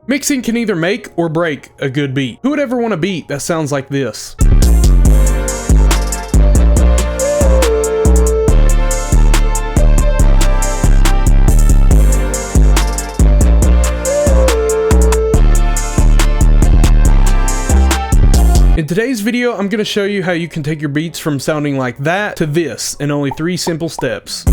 Mixing can either make or break a good beat. Who would ever want a beat that sounds like this? In today's video, I'm going to show you how you can take your beats from sounding like that to this in only 3 simple steps.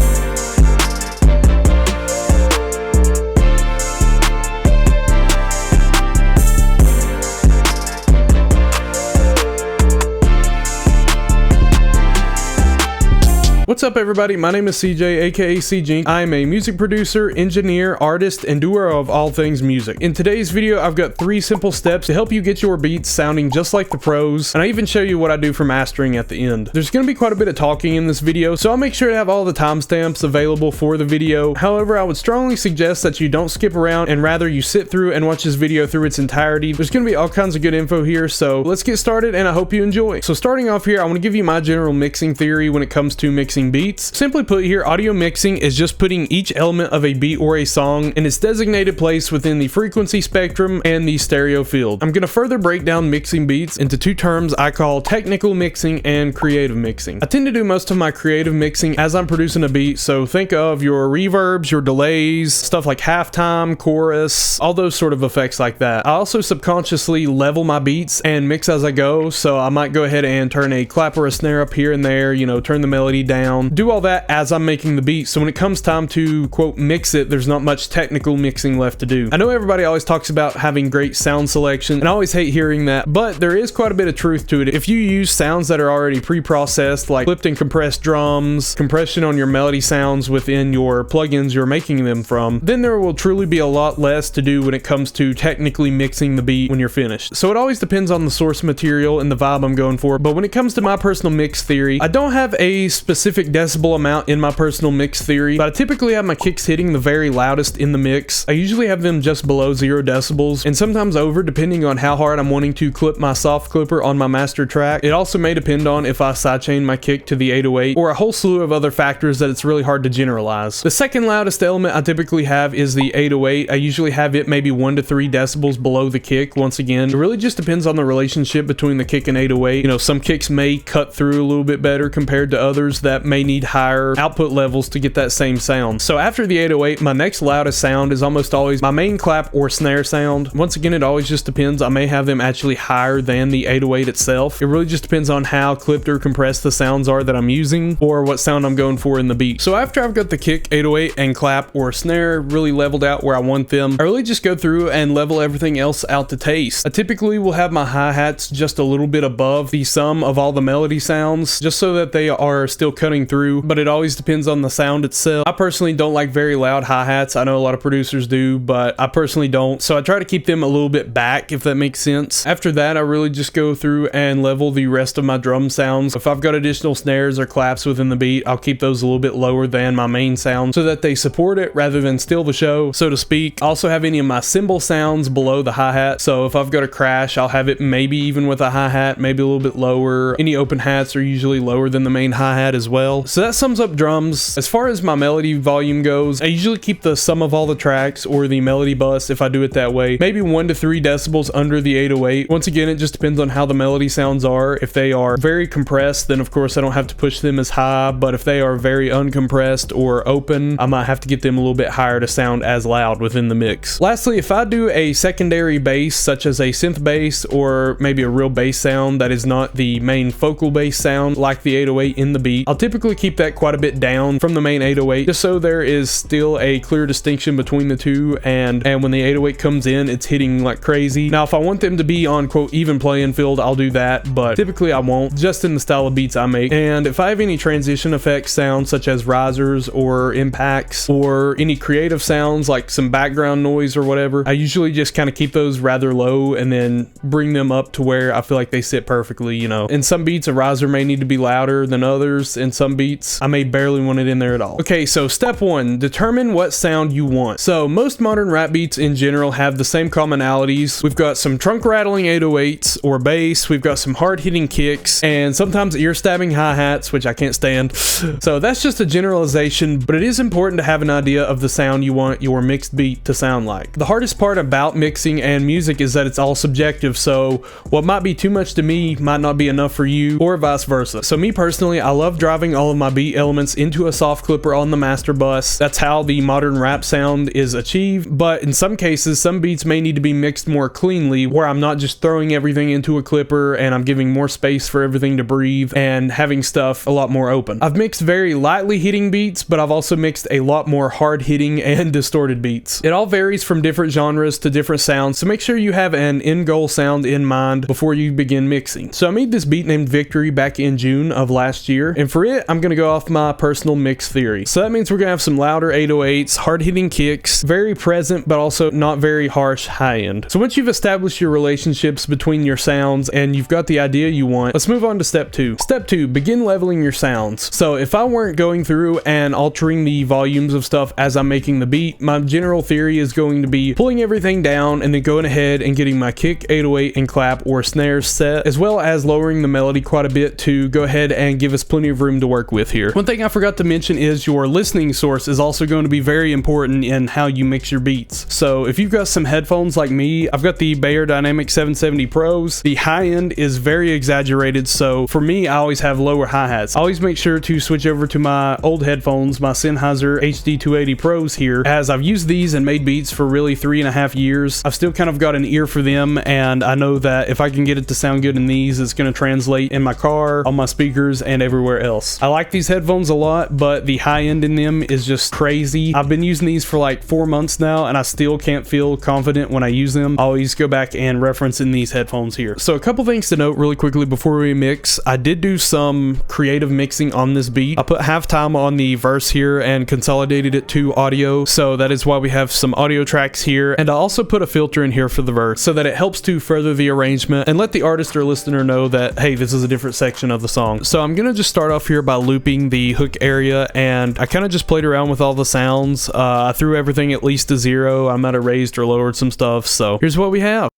What's up everybody, my name is CJ aka CJink. I am a music producer, engineer, artist, and doer of all things music. In today's video, I've got 3 simple steps to help you get your beats sounding just like the pros, and I even show you what I do for mastering at the end. There's going to be quite a bit of talking in this video, so I'll make sure to have all the timestamps available for the video. However, I would strongly suggest that you don't skip around and rather you sit through and watch this video through its entirety. There's going to be all kinds of good info here, so let's get started and I hope you enjoy. So starting off here, I want to give you my general mixing theory when it comes to mixing beats. Simply put here, audio mixing is just putting each element of a beat or a song in its designated place within the frequency spectrum and the stereo field. I'm going to further break down mixing beats into 2 terms I call technical mixing and creative mixing. I tend to do most of my creative mixing as I'm producing a beat, so think of your reverbs, your delays, stuff like halftime, chorus, all those sort of effects like that. I also subconsciously level my beats and mix as I go, so I might go ahead and turn a clap or a snare up here and there, you know, turn the melody down, do all that as I'm making the beat, so when it comes time to quote mix it, there's not much technical mixing left to do. I know everybody always talks about having great sound selection, and I always hate hearing that, but there is quite a bit of truth to it. If you use sounds that are already pre-processed, like clipped and compressed drums, compression on your melody sounds within your plugins you're making them from, then there will truly be a lot less to do when it comes to technically mixing the beat when you're finished. So it always depends on the source material and the vibe I'm going for, but when it comes to my personal mix theory, I don't have a specific decibel amount in my personal mix theory, but I typically have my kicks hitting the very loudest in the mix. I usually have them just below 0 decibels and sometimes over, depending on how hard I'm wanting to clip my soft clipper on my master track. It also may depend on if I sidechain my kick to the 808 or a whole slew of other factors that it's really hard to generalize. The second loudest element I typically have is the 808. I usually have it maybe 1 to 3 decibels below the kick. Once again, it really just depends on the relationship between the kick and 808. You know, some kicks may cut through a little bit better compared to others that may need higher output levels to get that same sound. So after the 808, my next loudest sound is almost always my main clap or snare sound. Once again, it always just depends. I may have them actually higher than the 808 itself. It really just depends on how clipped or compressed the sounds are that I'm using or what sound I'm going for in the beat. So after I've got the kick, 808, and clap or snare really leveled out where I want them, I really just go through and level everything else out to taste. I typically will have my hi-hats just a little bit above the sum of all the melody sounds, just so that they are still cutting through, but it always depends on the sound itself. I personally don't like very loud hi-hats. I know a lot of producers do, but I personally don't, so I try to keep them a little bit back, if that makes sense. After that, I really just go through and level the rest of my drum sounds. If I've got additional snares or claps within the beat, I'll keep those a little bit lower than my main sound so that they support it rather than steal the show, so to speak. I also have any of my cymbal sounds below the hi-hat, so if I've got a crash, I'll have it maybe even with a hi-hat, maybe a little bit lower. Any open hats are usually lower than the main hi-hat as well. So that sums up drums. As far as my melody volume goes, I usually keep the sum of all the tracks or the melody bus, if I do it that way, maybe 1 to 3 decibels under the 808. Once again, it just depends on how the melody sounds are. If they are very compressed, then of course I don't have to push them as high, but if they are very uncompressed or open, I might have to get them a little bit higher to sound as loud within the mix. Lastly, if I do a secondary bass, such as a synth bass or maybe a real bass sound that is not the main focal bass sound like the 808 in the beat, I'll typically keep that quite a bit down from the main 808, just so there is still a clear distinction between the two, and when the 808 comes in, it's hitting like crazy. Now if I want them to be on quote even playing field, I'll do that, but typically I won't, just in the style of beats I make. And if I have any transition effects sounds such as risers or impacts or any creative sounds like some background noise or whatever, I usually just kind of keep those rather low and then bring them up to where I feel like they sit perfectly, you know. In some beats a riser may need to be louder than others. In some some beats, I may barely want it in there at all. Okay, so step one, determine what sound you want. So most modern rap beats in general have the same commonalities. We've got some trunk rattling 808s or bass, we've got some hard hitting kicks, and sometimes ear stabbing hi-hats, which I can't stand. So that's just a generalization, but it is important to have an idea of the sound you want your mixed beat to sound like. The hardest part about mixing and music is that it's all subjective, so what might be too much to me might not be enough for you, or vice versa. So me personally, I love driving all of my beat elements into a soft clipper on the master bus. That's how the modern rap sound is achieved, but in some cases, some beats may need to be mixed more cleanly, where I'm not just throwing everything into a clipper and I'm giving more space for everything to breathe and having stuff a lot more open. I've mixed very lightly hitting beats, but I've also mixed a lot more hard hitting and distorted beats. It all varies from different genres to different sounds, so make sure you have an end goal sound in mind before you begin mixing. So I made this beat named Victory back in June of last year, and for it, I'm gonna go off my personal mix theory. So that means we're gonna have some louder 808s, hard hitting kicks, very present but also not very harsh high end. So once you've established your relationships between your sounds and you've got the idea you want, let's move on to step two. Step two, begin leveling your sounds. So if I weren't going through and altering the volumes of stuff as I'm making the beat, my general theory is going to be pulling everything down and then going ahead and getting my kick, 808, and clap or snares set, as well as lowering the melody quite a bit to go ahead and give us plenty of room to work with here. One thing I forgot to mention is your listening source is also going to be very important in how you mix your beats. So if you've got some headphones like me, I've got the Beyerdynamic 770 Pros. The high end is very exaggerated, so for me, I always have lower hi-hats. I always make sure to switch over to my old headphones, my Sennheiser HD280 Pros here, as I've used these and made beats for really 3.5 years. I've still kind of got an ear for them, and I know that if I can get it to sound good in these, it's going to translate in my car, on my speakers, and everywhere else. I like these headphones a lot, but the high end in them is just crazy. I've been using these for like 4 months now, and I still can't feel confident when I use them. I always go back and reference in these headphones here. So a couple things to note really quickly before we mix. I did do some creative mixing on this beat. I put halftime on the verse here and consolidated it to audio, so that is why we have some audio tracks here, and I also put a filter in here for the verse so that it helps to further the arrangement and let the artist or listener know that, hey, this is a different section of the song. So I'm gonna just start off here by looping the hook area, and I kind of just played around with all the sounds. I threw everything at least to 0. I might have raised or lowered some stuff, so here's what we have.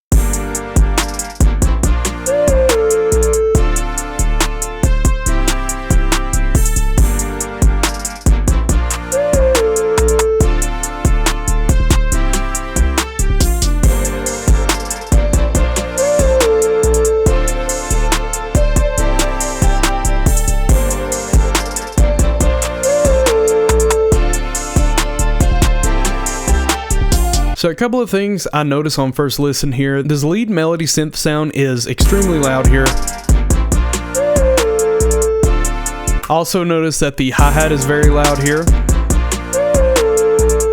So a couple of things I notice on first listen here. This lead melody synth sound is extremely loud here. Also notice that the hi-hat is very loud here.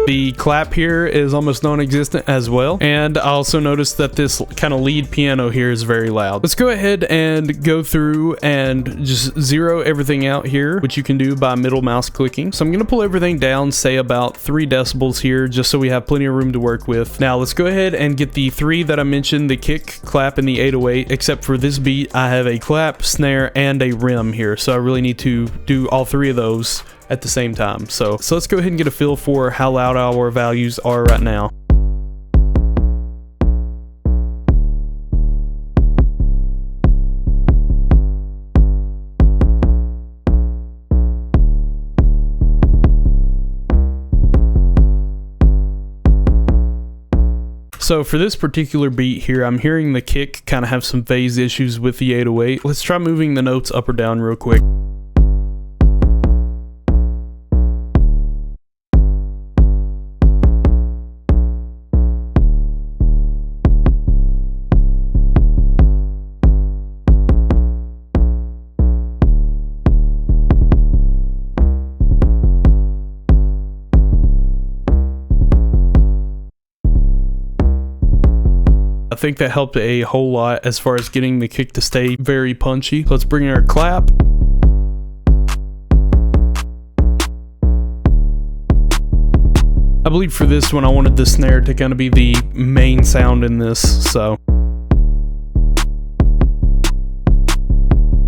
The clap here is almost non-existent as well. And I also noticed that this kind of lead piano here is very loud. Let's go ahead and go through and just zero everything out here, which you can do by middle mouse clicking. So I'm going to pull everything down, say about 3 decibels here, just so we have plenty of room to work with. Now let's go ahead and get the 3 that I mentioned, the kick, clap, and the 808. Except for this beat, I have a clap, snare, and a rim here. So I really need to do all 3 of those at the same time. So let's go ahead and get a feel for how loud our values are right now. So for this particular beat here, I'm hearing the kick kind of have some phase issues with the 808. Let's try moving the notes up or down real quick. I think that helped a whole lot as far as getting the kick to stay very punchy. So let's bring in our clap. I believe for this one I wanted the snare to kind of be the main sound in this, so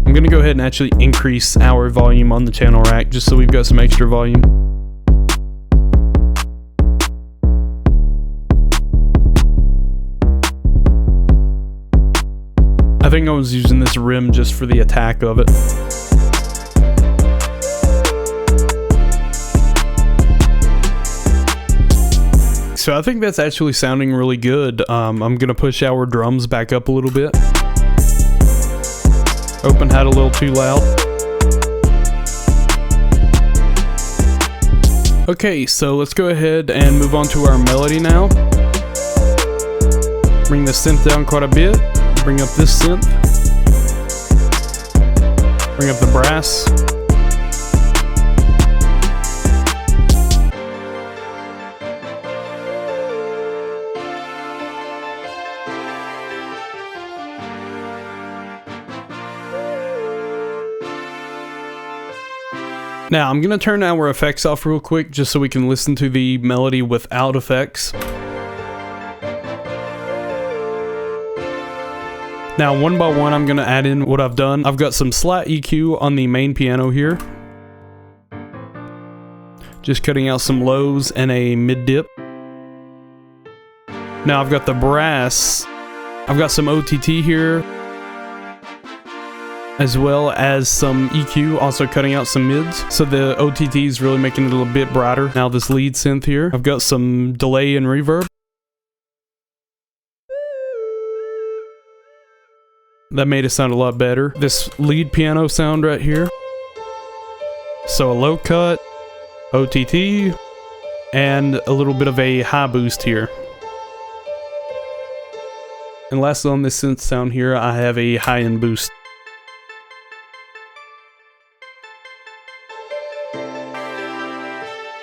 I'm gonna go ahead and actually increase our volume on the channel rack just so we've got some extra volume. I think I was using this rim just for the attack of it. So I think that's actually sounding really good. I'm gonna push our drums back up a little bit. Open hat a little too loud. Okay, so let's go ahead and move on to our melody now. Bring the synth down quite a bit. Bring up this synth. Bring up the brass. Now, I'm going to turn our effects off real quick just so we can listen to the melody without effects. Now, one by one, I'm going to add in what I've done. I've got some slight EQ on the main piano here. Just cutting out some lows and a mid dip. Now, I've got the brass. I've got some OTT here, as well as some EQ, also cutting out some mids. So the OTT is really making it a little bit brighter. Now this lead synth here, I've got some delay and reverb. That made it sound a lot better. This lead piano sound right here. So a low cut, OTT, and a little bit of a high boost here. And lastly on this synth sound here, I have a high end boost.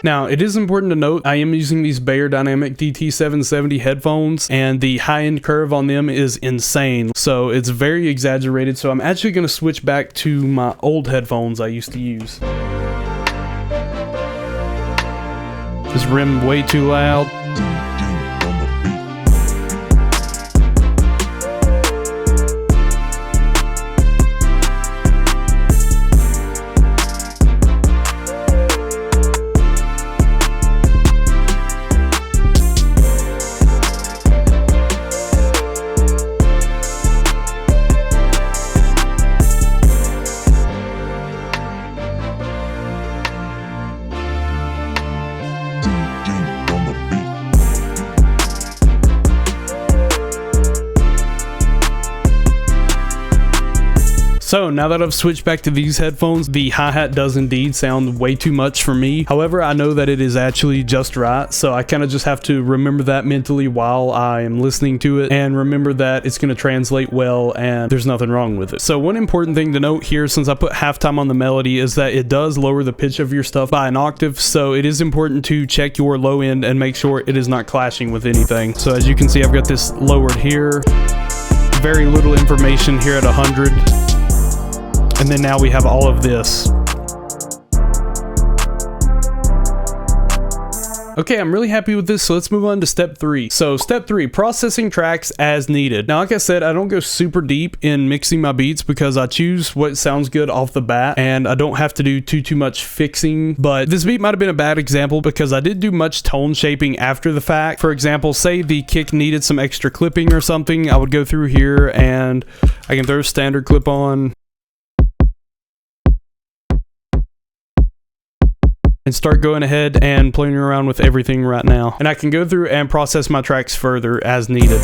Now, it is important to note, I am using these Beyerdynamic DT770 headphones, and the high-end curve on them is insane, so it's very exaggerated, so I'm actually going to switch back to my old headphones I used to use. This rim way too loud. So now that I've switched back to these headphones, the hi-hat does indeed sound way too much for me. However, I know that it is actually just right, so I kind of just have to remember that mentally while I am listening to it, and remember that it's going to translate well and there's nothing wrong with it. So one important thing to note here, since I put halftime on the melody, is that it does lower the pitch of your stuff by an octave, so it is important to check your low end and make sure it is not clashing with anything. So as you can see, I've got this lowered here. Very little information here at 100. And then now we have all of this. Okay, I'm really happy with this, so let's move on to step 3. So step 3, processing tracks as needed. Now, like I said, I don't go super deep in mixing my beats because I choose what sounds good off the bat, and I don't have to do too much fixing. But this beat might have been a bad example because I did do much tone shaping after the fact. For example, say the kick needed some extra clipping or something, I would go through here and I can throw a standard clip on and start going ahead and playing around with everything right now. And I can go through and process my tracks further as needed.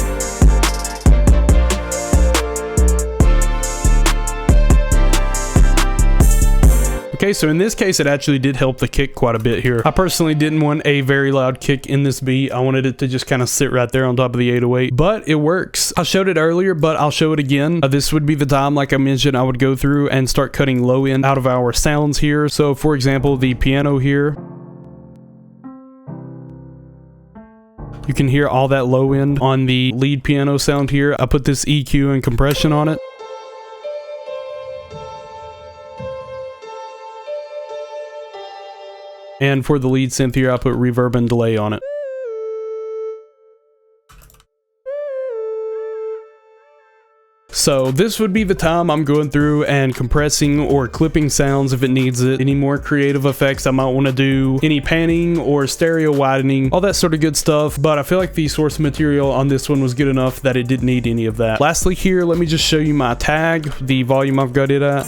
Okay, so in this case, it actually did help the kick quite a bit here. I personally didn't want a very loud kick in this beat. I wanted it to just kind of sit right there on top of the 808, but it works. I showed it earlier, but I'll show it again. This would be the time, like I mentioned, I would go through and start cutting low end out of our sounds here. So for example, the piano here, you can hear all that low end on the lead piano sound here. I put this EQ and compression on it. And for the lead synth here, I put reverb and delay on it. So this would be the time I'm going through and compressing or clipping sounds if it needs it. Any more creative effects I might want to do, any panning or stereo widening, all that sort of good stuff. But I feel like the source material on this one was good enough that it didn't need any of that. Lastly here, let me just show you my tag, the volume I've got it at.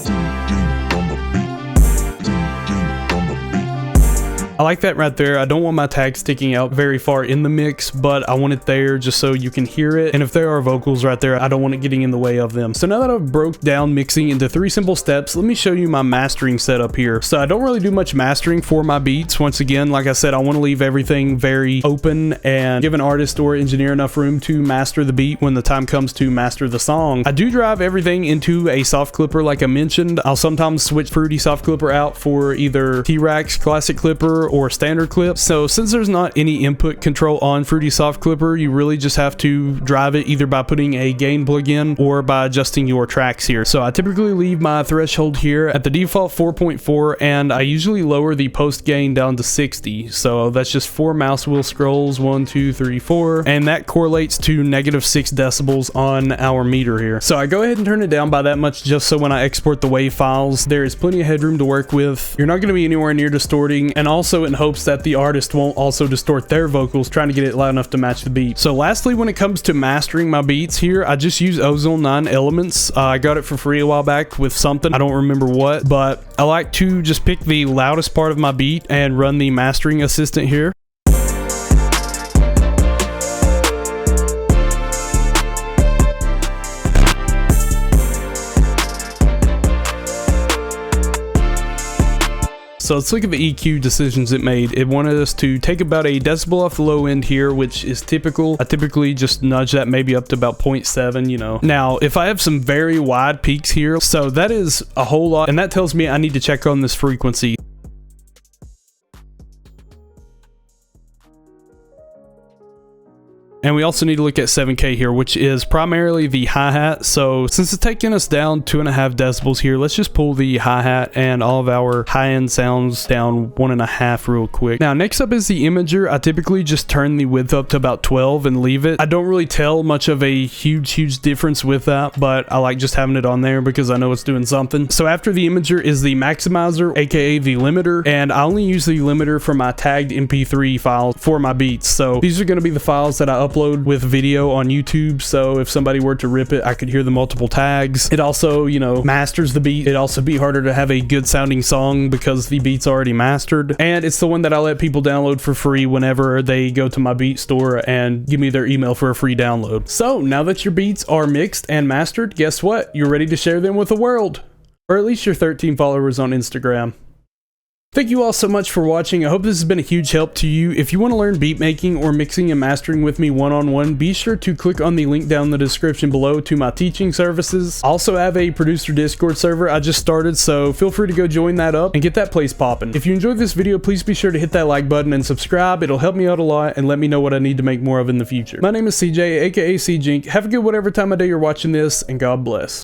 I like that right there. I don't want my tag sticking out very far in the mix, but I want it there just so you can hear it. And if there are vocals right there, I don't want it getting in the way of them. So now that I've broke down mixing into 3 simple steps, let me show you my mastering setup here. So I don't really do much mastering for my beats. Once again, like I said, I want to leave everything very open and give an artist or engineer enough room to master the beat when the time comes to master the song. I do drive everything into a soft clipper like I mentioned. I'll sometimes switch Fruity soft clipper out for either T-Rax classic clipper or standard clip. So since there's not any input control on Fruity soft clipper, you really just have to drive it either by putting a gain plug-in or by adjusting your tracks here. So I typically leave my threshold here at the default 4.4, and I usually lower the post gain down to 60. So that's just 4 mouse wheel scrolls, 1 2 3 4, and that correlates to -6 decibels on our meter here. So I go ahead and turn it down by that much just so when I export the WAV files, there is plenty of headroom to work with. You're not going to be anywhere near distorting, and also in hopes that the artist won't also distort their vocals trying to get it loud enough to match the beat. So lastly, when it comes to mastering my beats here, I just use Ozone 9 Elements. I got it for free a while back with something, I don't remember what, but I like to just pick the loudest part of my beat and run the mastering assistant here. So let's look at the EQ decisions it made. It wanted us to take about a decibel off the low end here, which is typical. I typically just nudge that maybe up to about 0.7, you know. Now, if I have some very wide peaks here, so that is a whole lot, and that tells me I need to check on this frequency. And we also need to look at 7K here, which is primarily the hi-hat. So since it's taking us down 2.5 decibels here, let's just pull the hi-hat and all of our high-end sounds down 1.5 real quick. Now, next up is the imager. I typically just turn the width up to about 12 and leave it. I don't really tell much of a huge difference with that, but I like just having it on there because I know it's doing something. So after the imager is the maximizer, aka the limiter, and I only use the limiter for my tagged MP3 files for my beats. So these are going to be the files that I upload with video on YouTube, so if somebody were to rip it, I could hear the multiple tags. It also, you know, masters the beat. It'd also be harder to have a good sounding song because the beat's already mastered, and it's the one that I let people download for free whenever they go to my beat store and give me their email for a free download. So now that your beats are mixed and mastered, guess what? You're ready to share them with the world, or at least your 13 followers on Instagram. Thank you all so much for watching. I hope this has been a huge help to you. If you want to learn beat making or mixing and mastering with me one-on-one, be sure to click on the link down in the description below to my teaching services. I also have a producer Discord server I just started, so feel free to go join that up and get that place popping. If you enjoyed this video, please be sure to hit that like button and subscribe. It'll help me out a lot and let me know what I need to make more of in the future. My name is CJ, aka CJink. Have a good whatever time of day you're watching this, and God bless.